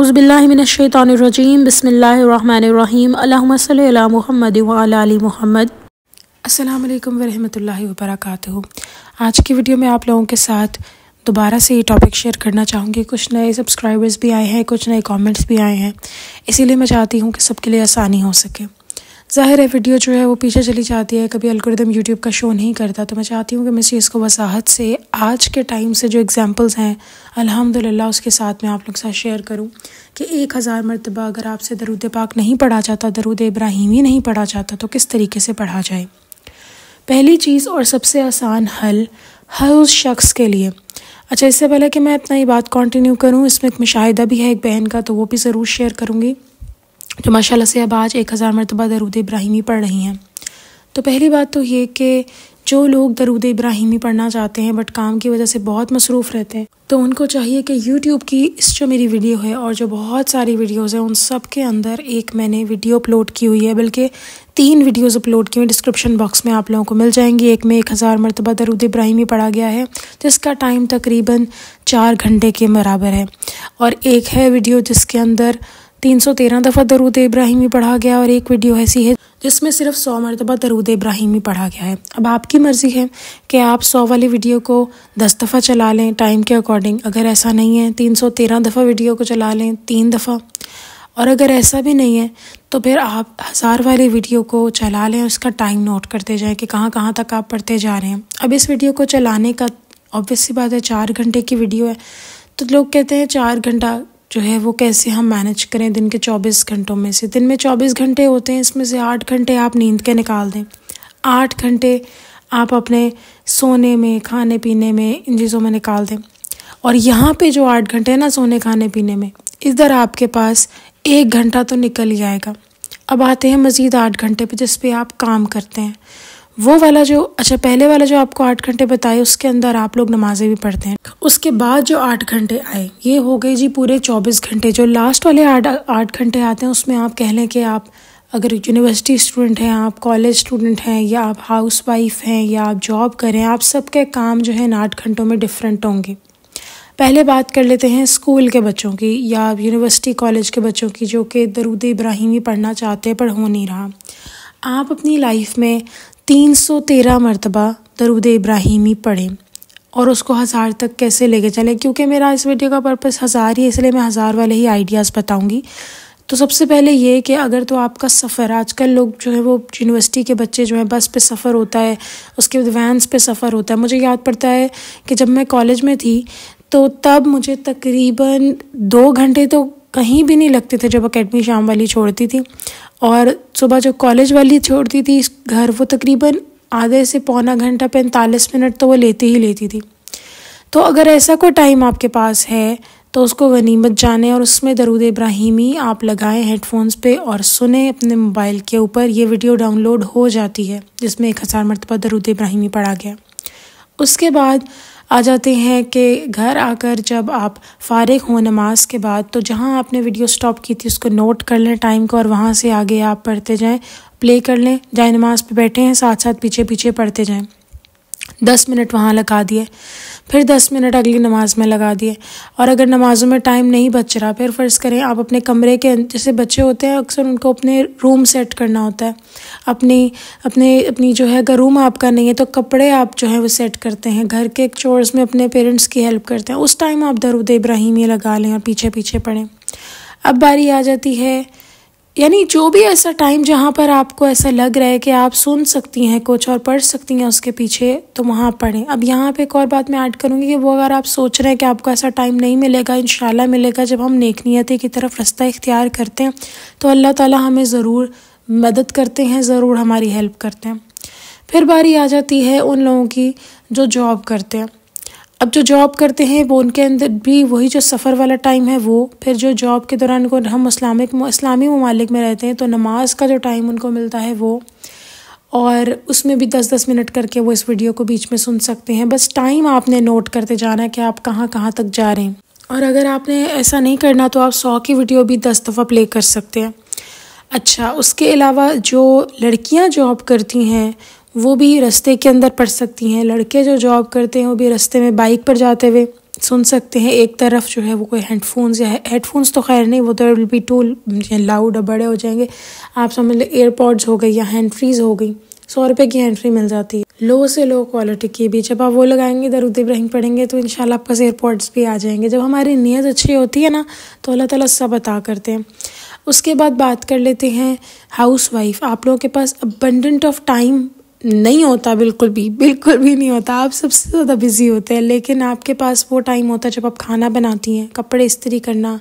اعوذ باللہ من الشیطان الرجیم بسم اللہ الرحمن الرحیم اللہم صلی علی محمد وعلی آل محمد۔ السلام علیکم ورحمۃ اللہ وبرکاتہ۔ آج کی ویڈیو میں آپ لوگوں کے ساتھ دوبارہ سے یہ ٹاپک شیئر کرنا چاہوں گی۔ کچھ نئے سبسکرائبرز بھی آئے ہیں، کچھ نئے کامنٹس بھی آئے ہیں، اسی لیے میں چاہتی ہوں کہ سب کے لیے آسانی ہو سکے۔ ظاہر ہے ویڈیو جو ہے وہ پیچھے چلی جاتی ہے، کبھی الگورتھم یوٹیوب کا شو نہیں کرتا، تو میں چاہتی ہوں کہ میں اس چیز کو وضاحت سے آج کے ٹائم سے جو ایگزامپلز ہیں الحمدللہ اس کے ساتھ میں آپ لوگ ساتھ شیئر کروں کہ 1000 مرتبہ اگر آپ سے درود پاک نہیں پڑھا جاتا، درود ابراہیمی نہیں پڑھا جاتا، تو کس طریقے سے پڑھا جائے۔ پہلی چیز اور سب سے آسان حل ہر اس شخص کے لیے، اچھا اس سے پہلے کہ میں اپنا یہ بات کنٹینیو کروں، اس میں ایک مشاہدہ بھی ہے ایک بہن کا، تو وہ بھی ضرور شیئر کروں گی جو ماشاءاللہ سے اب آج 1000 مرتبہ درود ابراہیمی پڑھ رہی ہیں۔ تو پہلی بات تو یہ کہ جو لوگ درود ابراہیمی پڑھنا چاہتے ہیں بٹ کام کی وجہ سے بہت مصروف رہتے ہیں، تو ان کو چاہیے کہ یوٹیوب کی اس جو میری ویڈیو ہے اور جو بہت ساری ویڈیوز ہیں ان سب کے اندر ایک میں نے ویڈیو اپلوڈ کی ہوئی ہے، بلکہ 3 ویڈیوز اپلوڈ کی ہوئی، ڈسکرپشن باکس میں آپ لوگوں کو مل جائیں گی۔ ایک میں 1000 مرتبہ درود ابراہیمی پڑھا گیا ہے جس کا ٹائم تقریباً 4 گھنٹے کے برابر ہے، اور ایک ہے ویڈیو جس کے اندر 313 دفعہ درود ابراہیمی پڑھا گیا، اور ایک ویڈیو ایسی ہے جس میں صرف 100 مرتبہ درود ابراہیمی پڑھا گیا ہے۔ اب آپ کی مرضی ہے کہ آپ 100 والی ویڈیو کو 10 دفعہ چلا لیں ٹائم کے اکارڈنگ، اگر ایسا نہیں ہے 313 دفعہ ویڈیو کو چلا لیں 3 دفعہ، اور اگر ایسا بھی نہیں ہے تو پھر آپ 1000 والی ویڈیو کو چلا لیں، اس کا ٹائم نوٹ کرتے جائیں کہ کہاں کہاں تک آپ پڑھتے جا رہے ہیں۔ اب اس ویڈیو کو چلانے کا obvious سی بات ہے 4 گھنٹے کی ویڈیو ہے، تو لوگ کہتے ہیں 4 گھنٹہ جو ہے وہ کیسے ہم مینج کریں دن کے 24 گھنٹوں میں سے۔ دن میں 24 گھنٹے ہوتے ہیں، اس میں سے 8 گھنٹے آپ نیند کے نکال دیں، 8 گھنٹے آپ اپنے سونے میں، کھانے پینے میں، ان چیزوں میں نکال دیں، اور یہاں پہ جو 8 گھنٹے نا سونے کھانے پینے میں، ادھر آپ کے پاس 1 گھنٹہ تو نکل ہی آئے گا۔ اب آتے ہیں مزید 8 گھنٹے پہ جس پہ آپ کام کرتے ہیں، وہ والا جو پہلے والا جو آپ کو 8 گھنٹے بتائے اس کے اندر آپ لوگ نمازیں بھی پڑھتے ہیں، اس کے بعد جو 8 گھنٹے آئے یہ ہو گئے جی پورے 24 گھنٹے۔ جو لاسٹ والے 8 گھنٹے آتے ہیں اس میں آپ کہہ لیں کہ آپ اگر یونیورسٹی اسٹوڈنٹ ہیں، آپ کالج اسٹوڈنٹ ہیں، یا آپ ہاؤس وائف ہیں، یا آپ جاب کریں، آپ سب کے کام جو ہے 8 گھنٹوں میں ڈفرینٹ ہوں گے۔ پہلے بات کر لیتے ہیں اسکول کے بچوں کی یا یونیورسٹی کالج کے بچوں کی جو کہ درود ابراہیمی پڑھنا چاہتے ہیں پر ہو نہیں رہا۔ آپ اپنی لائف میں 313 مرتبہ درود ابراہیمی پڑھیں اور اس کو 1000 تک کیسے لے کے چلیں، کیونکہ میرا اس ویڈیو کا پرپس 1000 ہی ہے، اس لیے میں 1000 والے ہی آئیڈیاز بتاؤں گی۔ تو سب سے پہلے یہ کہ اگر تو آپ کا سفر، آج کل لوگ جو ہے وہ یونیورسٹی کے بچے جو ہیں بس پہ سفر ہوتا ہے، اس کے بعد وینس پہ سفر ہوتا ہے۔ مجھے یاد پڑتا ہے کہ جب میں کالج میں تھی تو تب مجھے تقریباً 2 گھنٹے تو کہیں بھی نہیں لگتے تھے جب اکیڈمی شام والی چھوڑتی تھی، اور صبح جو کالج والی چھوڑتی تھی گھر وہ تقریباً آدھے سے پونا گھنٹہ 45 منٹ تو وہ لیتی تھی۔ تو اگر ایسا کوئی ٹائم آپ کے پاس ہے تو اس کو غنیمت جانیں، اور اس میں درود ابراہیمی آپ لگائیں ہیڈ فونز پہ اور سنیں اپنے موبائل کے اوپر۔ یہ ویڈیو ڈاؤن لوڈ ہو جاتی ہے جس میں 1000 مرتبہ درود ابراہیمی پڑھا گیا۔ اس کے بعد آ جاتے ہیں کہ گھر آ کر جب آپ فارغ ہوں نماز کے بعد، تو جہاں آپ نے ویڈیو سٹاپ کی تھی اس کو نوٹ کر لیں ٹائم کو، اور وہاں سے آگے آپ پڑھتے جائیں، پلے کر لیں، جائے نماز پہ بیٹھے ہیں ساتھ ساتھ پیچھے پڑھتے جائیں۔ 10 منٹ وہاں لگا دیے، پھر 10 منٹ اگلی نماز میں لگا دیے، اور اگر نمازوں میں ٹائم نہیں بچ رہا پھر فرض کریں آپ اپنے کمرے کے، جیسے بچے ہوتے ہیں اکثر ان کو اپنے روم سیٹ کرنا ہوتا ہے، اپنی جو ہے اگر روم آپ کا نہیں ہے تو کپڑے آپ جو ہے وہ سیٹ کرتے ہیں، گھر کے چورز میں اپنے پیرنٹس کی ہیلپ کرتے ہیں، اس ٹائم آپ درود ابراہیمی لگا لیں اور پیچھے پڑھیں۔ اب باری آ جاتی ہے، یعنی جو بھی ایسا ٹائم جہاں پر آپ کو ایسا لگ رہا ہے کہ آپ سن سکتی ہیں کچھ اور پڑھ سکتی ہیں اس کے پیچھے، تو وہاں پڑھیں۔ اب یہاں پہ ایک اور بات میں ایڈ کروں گی کہ وہ اگر آپ سوچ رہے ہیں کہ آپ کو ایسا ٹائم نہیں ملے گا، انشاءاللہ ملے گا، جب ہم نیک نیتی کی طرف رستہ اختیار کرتے ہیں تو اللہ تعالیٰ ہمیں ضرور مدد کرتے ہیں، ضرور ہماری ہیلپ کرتے ہیں۔ پھر باری آ جاتی ہے ان لوگوں کی جو جاب کرتے ہیں۔ اب جو جاب کرتے ہیں وہ ان کے اندر بھی وہی جو سفر والا ٹائم ہے وہ، پھر جو جاب کے دوران کو ہم اسلامی ممالک میں رہتے ہیں تو نماز کا جو ٹائم ان کو ملتا ہے وہ، اور اس میں بھی 10 منٹ کر کے وہ اس ویڈیو کو بیچ میں سن سکتے ہیں۔ بس ٹائم آپ نے نوٹ کرتے جانا ہے کہ آپ کہاں تک جا رہے ہیں، اور اگر آپ نے ایسا نہیں کرنا تو آپ 100 کی ویڈیو بھی 10 دفعہ پلے کر سکتے ہیں۔ اچھا، اس کے علاوہ جو لڑکیاں جاب کرتی ہیں وہ بھی رستے کے اندر پڑھ سکتی ہیں، لڑکے جو جاب کرتے ہیں وہ بھی رستے میں بائک پر جاتے ہوئے سن سکتے ہیں، ایک طرف جو ہے وہ کوئی ہیڈ فونس تو خیر نہیں، وہ تو ول بی ٹو لاؤڈ اور بڑے ہو جائیں گے، آپ سمجھ لیں ایئر پوڈز ہو گئی یا ہینڈ فریز ہو گئی، 100 روپے کی ہینڈ فری مل جاتی ہے، لو سے لو کوالٹی کی بھی، جب آپ وہ لگائیں گے درود ابراہیم پڑھیں گے تو انشاءاللہ آپ پاس ایئر پوڈز بھی آ جائیں گے۔ جب ہماری نیت اچھی ہوتی ہے نا تو اللہ تعالیٰ سب عطا کرتے ہیں۔ اس کے بعد بات کر لیتے ہیں ہاؤس وائف۔ آپ لوگوں کے پاس ابنڈنٹ آف ٹائم نہیں ہوتا، بالکل بھی نہیں ہوتا، آپ سب سے زیادہ بزی ہوتے ہیں، لیکن آپ کے پاس وہ ٹائم ہوتا ہے جب آپ کھانا بناتی ہیں، کپڑے استری کرنا،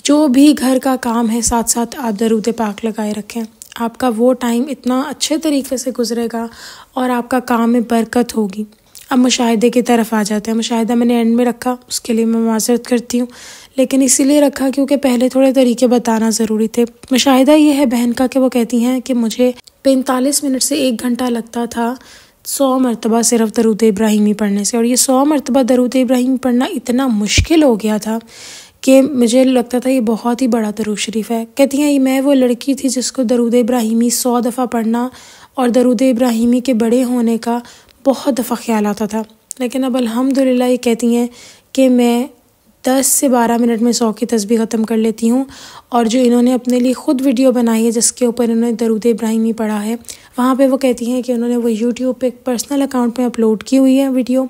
جو بھی گھر کا کام ہے، ساتھ ساتھ آپ درود پاک لگائے رکھیں، آپ کا وہ ٹائم اتنا اچھے طریقے سے گزرے گا اور آپ کا کام میں برکت ہوگی۔ اب مشاہدے کی طرف آ جاتے ہیں۔ مشاہدہ میں نے اینڈ میں رکھا، اس کے لیے میں معذرت کرتی ہوں، لیکن اسی لیے رکھا کیونکہ پہلے تھوڑے طریقے بتانا ضروری تھے۔ مشاہدہ یہ ہے بہن کا کہ وہ کہتی ہیں کہ مجھے 45 منٹ سے 1 گھنٹہ لگتا تھا 100 مرتبہ صرف درود ابراہیمی پڑھنے سے، اور یہ 100 مرتبہ درود ابراہیمی پڑھنا اتنا مشکل ہو گیا تھا کہ مجھے لگتا تھا یہ بہت ہی بڑا درود شریف ہے۔ کہتی ہیں میں وہ لڑکی تھی جس کو درود ابراہیمی 100 دفعہ پڑھنا اور درود ابراہیمی کے بڑے ہونے کا بہت دفعہ خیال آتا تھا، لیکن اب الحمدللہ یہ کہتی ہیں کہ میں 10 سے 12 منٹ میں 100 کی تسبیح ختم کر لیتی ہوں۔ اور جو انہوں نے اپنے لیے خود ویڈیو بنائی ہے جس کے اوپر انہوں نے درود ابراہیمی پڑھا ہے، وہاں پہ وہ کہتی ہیں کہ انہوں نے وہ یوٹیوب پہ ایک پرسنل اکاؤنٹ میں اپلوڈ کی ہوئی ہے ویڈیو،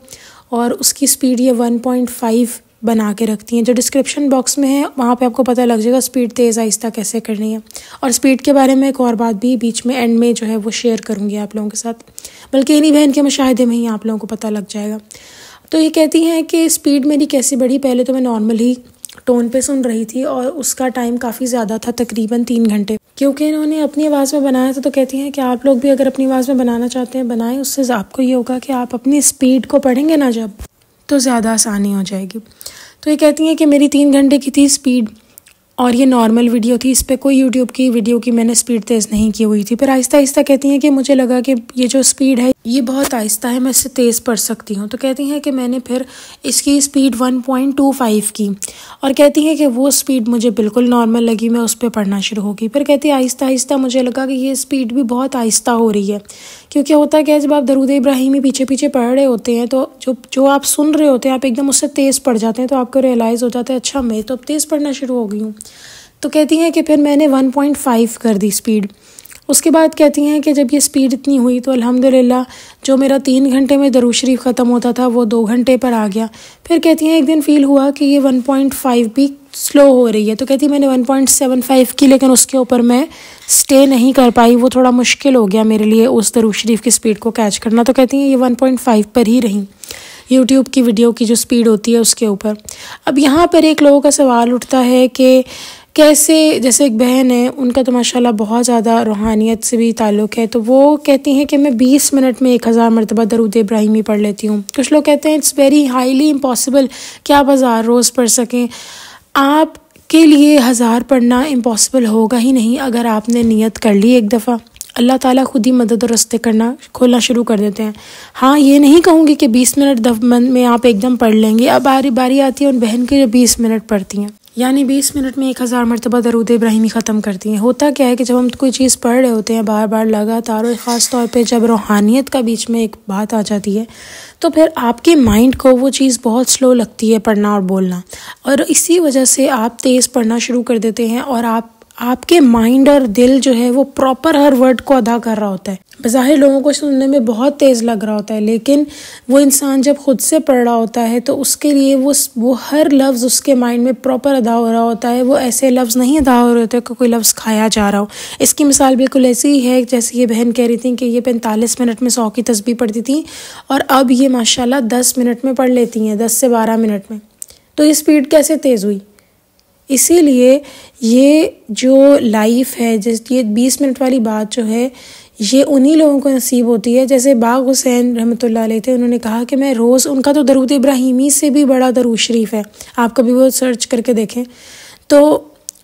اور اس کی سپیڈ یہ 1.5 بنا کے رکھتی ہیں، جو ڈسکرپشن باکس میں ہے وہاں پہ آپ کو پتہ لگ جائے گا سپیڈ تیز آہستہ کیسے کرنی ہے۔ اور سپیڈ کے بارے میں ایک اور بات بھی بیچ میں اینڈ میں جو ہے وہ شیئر کروں گی آپ لوگوں کے ساتھ، بلکہ انہی بہن کے مشاہدے میں ہی آپ لوگوں کو پتہ لگ جائے گا۔ تو یہ کہتی ہیں کہ سپیڈ میری کیسے بڑھی، پہلے تو میں نارمل ہی ٹون پہ سن رہی تھی اور اس کا ٹائم کافی زیادہ تھا، تقریباً 3 گھنٹے، کیونکہ انہوں نے اپنی آواز میں بنایا تھا۔ تو کہتی ہیں کہ آپ لوگ بھی اگر اپنی آواز میں بنانا چاہتے ہیں بنائیں، اس سے آپ کو یہ ہوگا کہ آپ اپنی سپیڈ کو پڑھیں گے نا جب تو زیادہ آسانی ہو جائے گی۔ تو یہ کہتی ہیں کہ میری 3 گھنٹے کی تھی سپیڈ اور یہ نارمل ویڈیو تھی، اس پہ کوئی یوٹیوب کی ویڈیو کی میں نے سپیڈ تیز نہیں کی ہوئی تھی۔ پھر آہستہ آہستہ کہتی ہیں کہ مجھے لگا کہ یہ جو سپیڈ ہے یہ بہت آہستہ ہے، میں اس سے تیز پڑھ سکتی ہوں۔ تو کہتی ہیں کہ میں نے پھر اس کی سپیڈ 1.25 کی، اور کہتی ہیں کہ وہ سپیڈ مجھے بالکل نارمل لگی، میں اس پہ پڑھنا شروع ہو گئی۔ پھر کہتی ہے آہستہ آہستہ مجھے لگا کہ یہ سپیڈ بھی بہت آہستہ ہو رہی ہے، کیونکہ ہوتا کیا ہے جب آپ درود ابراہیمی پیچھے پیچھے پڑھ رہے ہوتے ہیں تو جو آپ سن رہے ہوتے ہیں آپ ایک دم اس سے تیز پڑھ جاتے ہیں، تو آپ کو ریئلائز ہو جاتا ہے اچھا میں تو اب تیز پڑھنا شروع ہو گئی ہوں۔ تو کہتی ہیں کہ پھر میں نے 1.5 کر دی سپیڈ۔ اس کے بعد کہتی ہیں کہ جب یہ سپیڈ اتنی ہوئی تو الحمدللہ جو میرا 3 گھنٹے میں درود شریف ختم ہوتا تھا وہ 2 گھنٹے پر آ گیا۔ پھر کہتی ہیں ایک دن فیل ہوا کہ یہ 1.5 بھی سلو ہو رہی ہے، تو کہتی میں نے 1.75 کی، لیکن اس کے اوپر میں سٹے نہیں کر پائی، وہ تھوڑا مشکل ہو گیا میرے لیے اس درود شریف کی سپیڈ کو کیچ کرنا۔ تو کہتی ہیں یہ 1.5 پر ہی رہیں یوٹیوب کی ویڈیو کی جو سپیڈ ہوتی ہے اس کے اوپر۔ اب یہاں پر ایک لوگوں کا سوال اٹھتا ہے کہ کیسے، جیسے ایک بہن ہے ان کا تو ماشاءاللہ بہت زیادہ روحانیت سے بھی تعلق ہے، تو وہ کہتی ہیں کہ میں 20 منٹ میں 1000 مرتبہ درود ابراہیمی پڑھ لیتی ہوں۔ کچھ لوگ کہتے ہیں اٹس ویری ہائیلی امپاسبل کہ آپ 1000 روز پڑھ سکیں۔ آپ کے لیے 1000 پڑھنا امپاسبل ہوگا ہی نہیں، اگر آپ نے نیت کر لی ایک دفعہ، اللہ تعالیٰ خود ہی مدد اور راستے کھولنا شروع کر دیتے ہیں۔ ہاں یہ نہیں کہوں گی کہ 20 منٹ میں آپ ایک دم پڑھ لیں گے، اب باری آتی ہے ان بہن کی جو 20 منٹ پڑھتی ہیں، یعنی 20 منٹ میں 1000 مرتبہ درود ابراہیمی ختم کرتی ہیں۔ ہوتا کیا ہے کہ جب ہم کوئی چیز پڑھ رہے ہوتے ہیں بار بار لگاتار، اور خاص طور پہ جب روحانیت کا بیچ میں ایک بات آ جاتی ہے تو پھر آپ کے مائنڈ کو وہ چیز بہت سلو لگتی ہے پڑھنا اور بولنا، اور اسی وجہ سے آپ تیز پڑھنا شروع کر دیتے ہیں، اور آپ کے مائنڈ اور دل جو ہے وہ پراپر ہر ورڈ کو ادا کر رہا ہوتا ہے۔ بظاہر لوگوں کو سننے میں بہت تیز لگ رہا ہوتا ہے، لیکن وہ انسان جب خود سے پڑھ رہا ہوتا ہے تو اس کے لیے وہ ہر لفظ اس کے مائنڈ میں پراپر ادا ہو رہا ہوتا ہے، وہ ایسے لفظ نہیں ادا ہو رہے ہوتے کہ کوئی لفظ کھایا جا رہا ہو۔ اس کی مثال بالکل ایسی ہی ہے جیسے یہ بہن کہہ رہی تھیں کہ یہ 45 منٹ میں 100 کی تسبیح پڑھتی تھیں، اور اب یہ ماشاءاللہ 10 منٹ میں پڑھ لیتی ہیں، 10 سے 12 منٹ میں۔ تو یہ سپیڈ کیسے تیز ہوئی؟ اسی لیے یہ جو لائف ہے، یہ 20 منٹ والی بات جو ہے یہ انہی لوگوں کو نصیب ہوتی ہے، جیسے باغ حسین رحمۃ اللہ علیہ تھے، انہوں نے کہا کہ میں روز، ان کا تو درود ابراہیمی سے بھی بڑا درود شریف ہے، آپ کبھی وہ سرچ کر کے دیکھیں، تو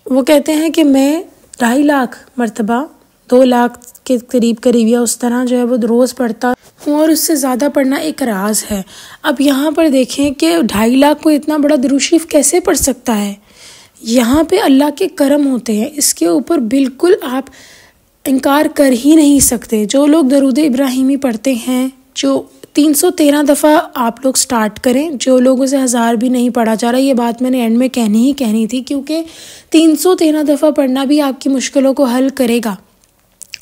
وہ کہتے ہیں کہ میں 2.5 لاکھ مرتبہ 2 لاکھ کے قریب یا اس طرح جو ہے وہ روز پڑھتا ہوں، اور اس سے زیادہ پڑھنا ایک راز ہے۔ اب یہاں پر دیکھیں کہ 2.5 لاکھ کو اتنا بڑا درود شریف کیسے پڑھ سکتا ہے؟ یہاں پہ اللہ کے کرم ہوتے ہیں، اس کے اوپر بالکل آپ انکار کر ہی نہیں سکتے۔ جو لوگ درود ابراہیمی پڑھتے ہیں، جو 313 دفعہ آپ لوگ سٹارٹ کریں. جو لوگوں سے 1000 بھی نہیں پڑھا جا رہا، یہ بات میں نے اینڈ میں کہنی تھی، کیونکہ 313 دفعہ پڑھنا بھی آپ کی مشکلوں کو حل کرے گا.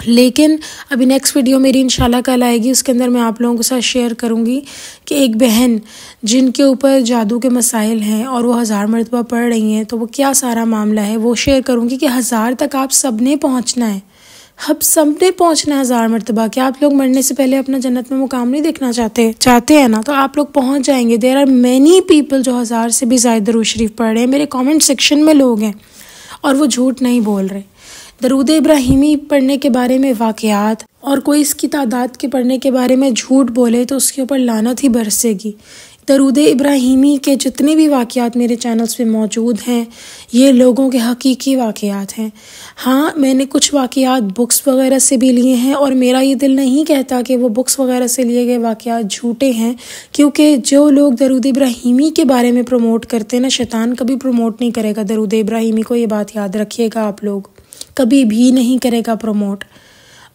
لیکن ابھی نیکسٹ ویڈیو میری انشاءاللہ کل آئے گی، اس کے اندر میں آپ لوگوں کے ساتھ شیئر کروں گی کہ ایک بہن جن کے اوپر جادو کے مسائل ہیں اور وہ 1000 مرتبہ پڑھ رہی ہیں، تو وہ کیا سارا معاملہ ہے وہ شیئر کروں گی کہ 1000 تک آپ سب نے پہنچنا ہے. سب نے پہنچنا ہے 1000 مرتبہ. کیا آپ لوگ مرنے سے پہلے اپنا جنت میں مقام نہیں دیکھنا چاہتے ہیں نا؟ تو آپ لوگ پہنچ جائیں گے. دیر آر مینی پیپل جو 1000 سے بھی زائد درود شریف پڑھ رہے ہیں. میرے کامنٹ سیکشن میں لوگ ہیں اور وہ جھوٹ نہیں بول رہے. درود ابراہیمی پڑھنے کے بارے میں واقعات، اور کوئی اس کی تعداد کے پڑھنے کے بارے میں جھوٹ بولے تو اس کے اوپر لعنت ہی برسے گی. درود ابراہیمی کے جتنے بھی واقعات میرے چینلز پہ موجود ہیں، یہ لوگوں کے حقیقی واقعات ہیں. ہاں، میں نے کچھ واقعات بکس وغیرہ سے بھی لیے ہیں، اور میرا یہ دل نہیں کہتا کہ وہ بکس وغیرہ سے لیے گئے واقعات جھوٹے ہیں، کیونکہ جو لوگ درود ابراہیمی کے بارے میں پروموٹ کرتے ہیں نا، شیطان کبھی پروموٹ نہیں کرے گا درود ابراہیمی کو. یہ بات یاد رکھیے گا، آپ لوگ کبھی بھی نہیں کرے گا پروموٹ.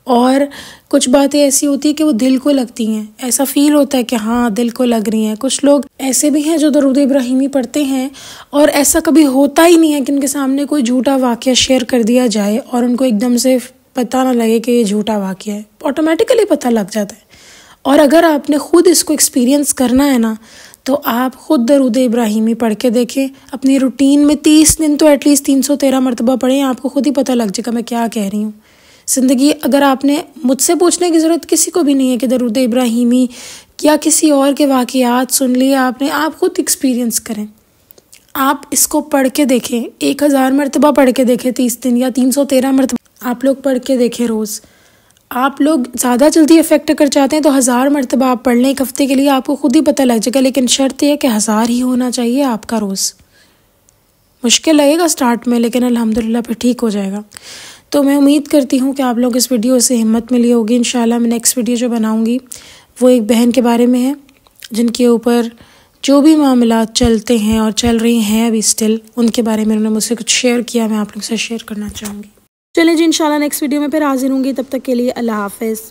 اور کچھ باتیں ایسی ہوتی ہیں کہ وہ دل کو لگتی ہیں، ایسا فیل ہوتا ہے کہ ہاں دل کو لگ رہی ہیں. کچھ لوگ ایسے بھی ہیں جو درود ابراہیمی پڑھتے ہیں اور ایسا کبھی ہوتا ہی نہیں ہے کہ ان کے سامنے کوئی جھوٹا واقعہ شیئر کر دیا جائے اور ان کو ایک دم سے پتہ نہ لگے کہ یہ جھوٹا واقعہ ہے. آٹومیٹیکلی پتہ لگ جاتا ہے. اور اگر آپ نے خود اس کو ایکسپیرینس کرنا ہے نا، تو آپ خود درود ابراہیمی پڑھ کے دیکھیں. اپنی روٹین میں 30 دن تو ایٹ لیسٹ 313 مرتبہ پڑھیں. آپ کو خود ہی پتہ لگ جائے گا میں کیا کہہ رہی ہوں. زندگی، اگر آپ نے، مجھ سے پوچھنے کی ضرورت کسی کو بھی نہیں ہے کہ درود ابراہیمی یا کسی اور کے واقعات سن لیے آپ نے، آپ خود ایکسپیرینس کریں. آپ اس کو پڑھ کے دیکھیں، 1000 مرتبہ پڑھ کے دیکھیں 30 دن، یا 313 مرتبہ آپ لوگ پڑھ کے دیکھیں روز. آپ لوگ زیادہ جلدی افیکٹ کر چاہتے ہیں تو 1000 مرتبہ آپ پڑھ لیں ایک ہفتے کے لیے، آپ کو خود ہی پتہ لگ جائے گا. لیکن شرط یہ ہے کہ 1000 ہی ہونا چاہیے آپ کا روز. مشکل لگے گا سٹارٹ میں، لیکن الحمدللہ پھر ٹھیک ہو جائے گا. تو میں امید کرتی ہوں کہ آپ لوگ اس ویڈیو سے ہمت ملی ہوگی. انشاءاللہ میں نیکسٹ ویڈیو جو بناؤں گی وہ ایک بہن کے بارے میں ہے جن کے اوپر جو بھی معاملات چلتے ہیں اور چل رہی ہیں ابھی اسٹل، ان کے بارے میں انہوں نے مجھ سے کچھ شیئر کیا، میں آپ لوگ سے شیئر کرنا چاہوں گی. چلیں جی، انشاءاللہ نیکسٹ ویڈیو میں پھر حاضر ہوں گی. تب تک کے لیے اللہ حافظ.